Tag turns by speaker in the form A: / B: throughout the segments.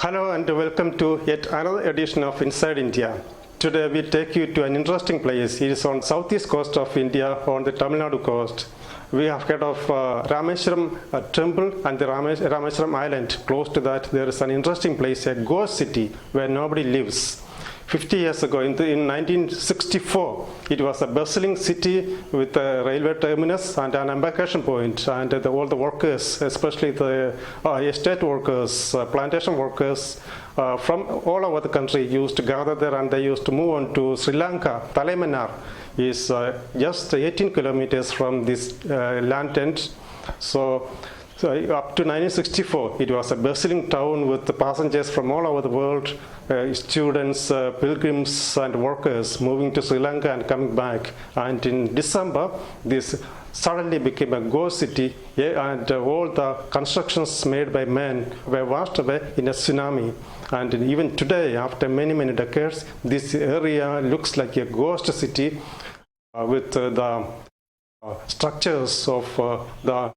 A: Hello and welcome to yet another edition of Inside India. Today we take you to an interesting place. It is on southeast coast of India on the Tamilnadu coast. We have heard of Rameshwaram temple and the Rameshwaram island. Close to that there is an interesting place, a ghost city where nobody lives. 50 years ago, in 1964, it was a bustling city with a railway terminus and an embarkation point, and all the workers, especially the estate workers, plantation workers from all over the country used to gather there, and they used to move on to Sri Lanka. Tamilnadu is just 18 kilometers from this land end. So up to 1964, it was a bustling town with the passengers from all over the world, students, pilgrims and workers moving to Sri Lanka and coming back. And in December, this suddenly became a ghost city, and all the constructions made by men were washed away in a tsunami. And even today, after many decades, this area looks like a ghost city with the structures of the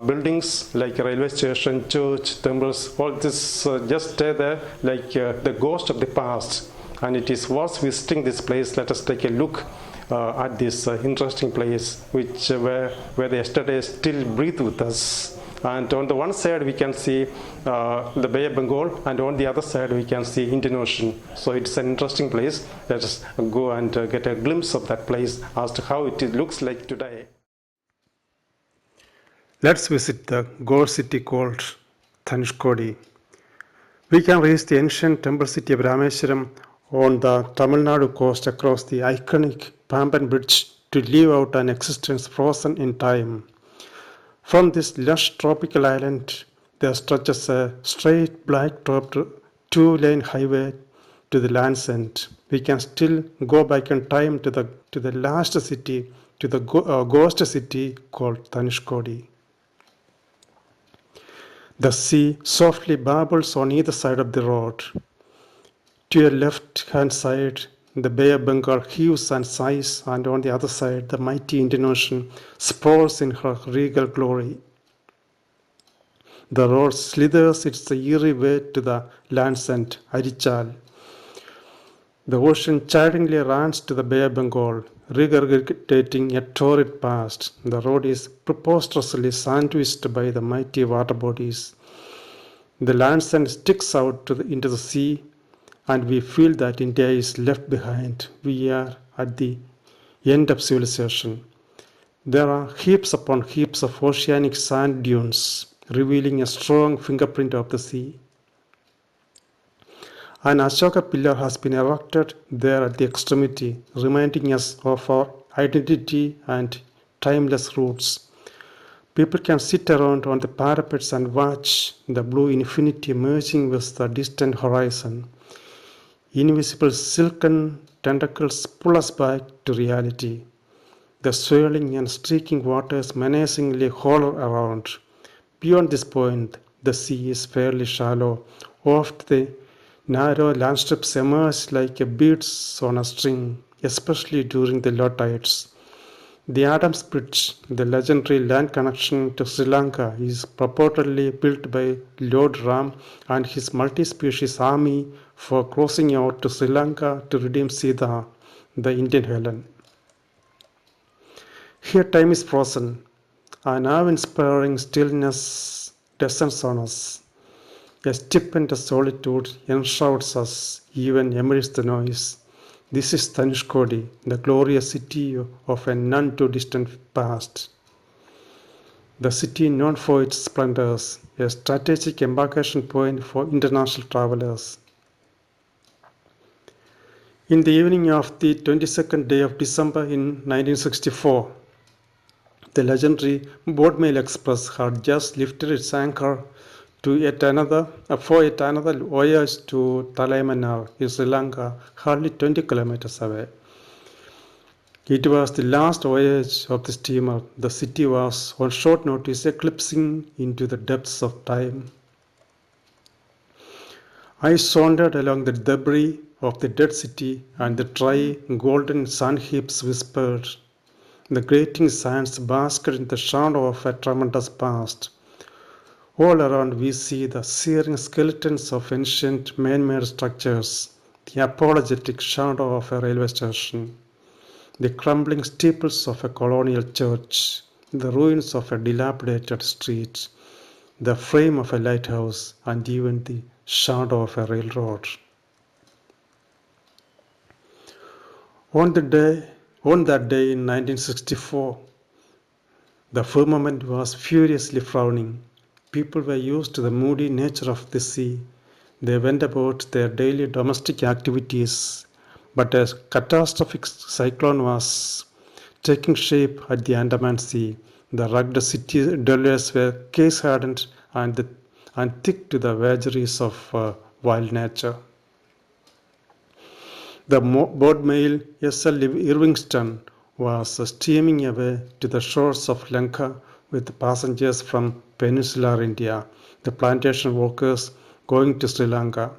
A: buildings like railway station, church, temples, all this just stay there like the ghost of the past. And it is worth visiting this place. Let us take a look at this interesting place, which where the yesterday still breathe with us. And on the one side we can see the Bay of Bengal, and on the other side we can see Indian Ocean. So it's an interesting place. Let us go and get a glimpse of that place as to how it looks like today. Let's visit the ghost city called Dhanushkodi. We can reach the ancient temple city of Rameshwaram on the Tamilnadu coast across the iconic Pamban Bridge to live out an existence frozen in time. From this lush tropical island, there stretches a straight black-topped two-lane highway to the land's end. We can still go back in time to the last city, to the ghost city called Dhanushkodi. The sea softly babbles on either side of the road. To your left-hand side, the Bay of Bengal heaves and sighs, and on the other side, the mighty Indian Ocean sprawls in her regal glory. The road slithers its eerie way to the land's end, Arichal. The ocean chidingly runs to the Bay of Bengal, regurgitating a torrid past. The road is preposterously sandwiched by the mighty water bodies. The land's end sticks out into the sea, and we feel that India is left behind. We are at the end of civilization. There are heaps upon heaps of oceanic sand dunes, revealing a strong fingerprint of the sea. An Ashoka pillar has been erected there at the extremity, reminding us of our identity and timeless roots. People can sit around on the parapets and watch the blue infinity merging with the distant horizon. Invisible silken tentacles pull us back to reality. The swirling and streaking waters menacingly holler around. Beyond this point, the sea is fairly shallow. Oft the narrow landstrips emerge like beads on a string, especially during the low tides. The Adams Bridge, the legendary land connection to Sri Lanka, is purportedly built by Lord Ram and his multi-species army for crossing out to Sri Lanka to redeem Sita, the Indian Helen. Here time is frozen, an awe-inspiring stillness descends on us. A stupendous solitude enshrouds us even amidst the noise. This is Dhanushkodi, the glorious city of a none too distant past. The city known for its splendors, a strategic embarkation point for international travelers. In the evening of the 22nd day of December in 1964, the legendary Boat Mail Express had just lifted its anchor for yet another voyage to Tamilnadu in Sri Lanka, hardly 20 kilometers away. It was the last voyage of the steamer. The city was on short notice eclipsing into the depths of time. I sauntered along the debris of the dead city, and the dry, golden sand heaps whispered. The grating sands basked in the shadow of a tremendous past. All around we see the searing skeletons of ancient man-made structures, the apologetic shadow of a railway station, the crumbling steeples of a colonial church, the ruins of a dilapidated street, the frame of a lighthouse, and even the shadow of a railroad. On that day in 1964, the firmament was furiously frowning. People were used to the moody nature of the sea. They went about their daily domestic activities, but a catastrophic cyclone was taking shape at the Andaman Sea. The rugged city dwellers were case-hardened and thick to the vagaries of wild nature. The boat mail S.L. Irvingston was steaming away to the shores of Lanka with passengers from peninsular India, the plantation workers going to Sri Lanka.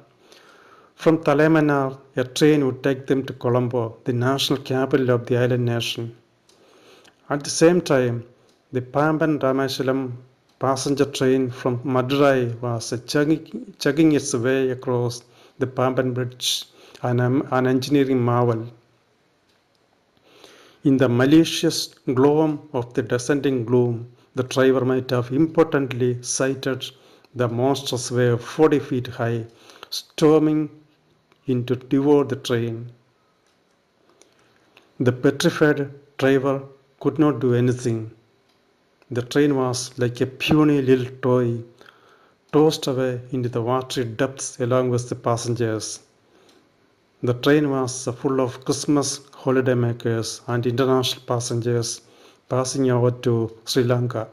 A: From Talaimanar, a train would take them to Colombo, the national capital of the island nation. At the same time, the Pamban Rameshwaram passenger train from Madurai was chugging its way across the Pamban Bridge, an engineering marvel. In the malicious gloom of the descending gloom, the driver might have impotently sighted the monstrous wave 40 feet high, storming in to devour the train. The petrified driver could not do anything. The train was like a puny little toy, tossed away into the watery depths along with the passengers. The train was full of Christmas holidaymakers and international passengers passing over to Sri Lanka.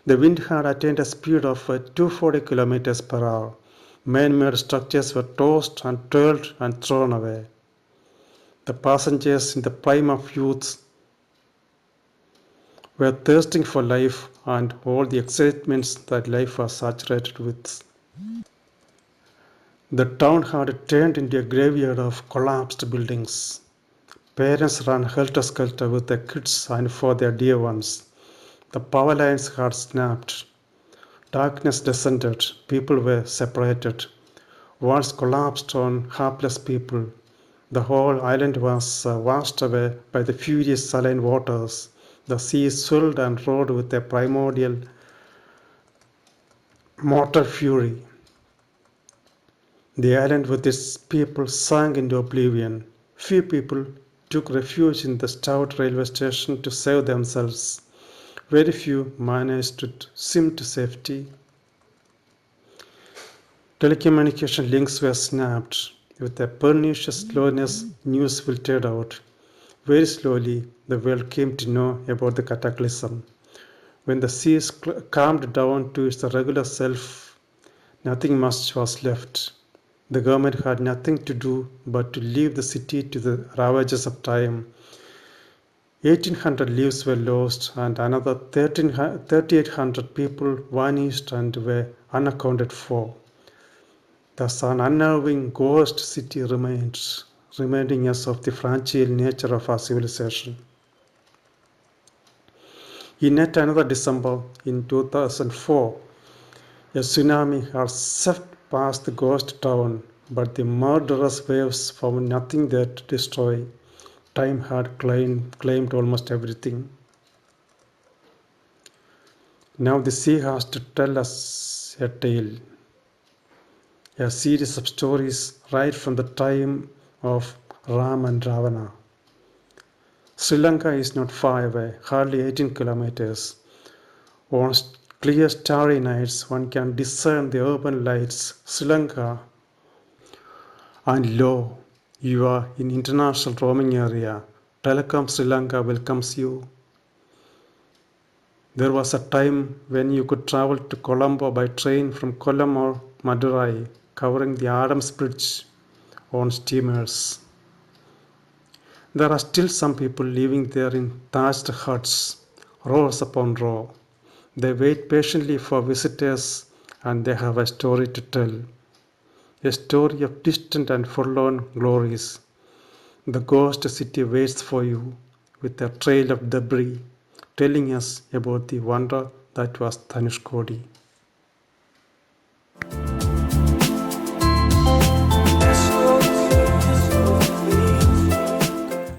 A: The wind had attained a speed of 240 kilometers per hour. Man-made structures were tossed and twirled and thrown away. The passengers in the prime of youth were thirsting for life and all the excitements that life was saturated with. The town had turned into a graveyard of collapsed buildings. Parents ran helter-skelter with their kids and for their dear ones. The power lines had snapped. Darkness descended. People were separated. Walls collapsed on hapless people. The whole island was washed away by the furious saline waters. The sea swirled and roared with a primordial mortal fury. The island with its people sank into oblivion. Few people took refuge in the stout railway station to save themselves. Very few managed to swim to safety. Telecommunication links were snapped. With a pernicious slowness, news filtered out. Very slowly, the world came to know about the cataclysm. When the seas calmed down to its regular self, nothing much was left. The government had nothing to do but to leave the city to the ravages of time. 1,800 lives were lost and another 3,800 people vanished and were unaccounted for. Thus, an unnerving ghost city remains, reminding us of the fragile nature of our civilization. In yet another December in 2004, a tsunami had swept past the ghost town, but the murderous waves found nothing there to destroy. Time had claimed almost everything. Now the sea has to tell us a tale, a series of stories right from the time of Ram and Ravana. Sri Lanka is not far away, hardly 18 kilometers. On clear starry nights, one can discern the urban lights. Sri Lanka, and lo, you are in international roaming area. Telecom Sri Lanka welcomes you. There was a time when you could travel to Colombo by train from Kollam or Madurai, covering the Adams Bridge on steamers. There are still some people living there in thatched huts, rows upon row. They wait patiently for visitors and they have a story to tell. A story of distant and forlorn glories. The ghost city waits for you with a trail of debris, telling us about the wonder That was Dhanushkodi.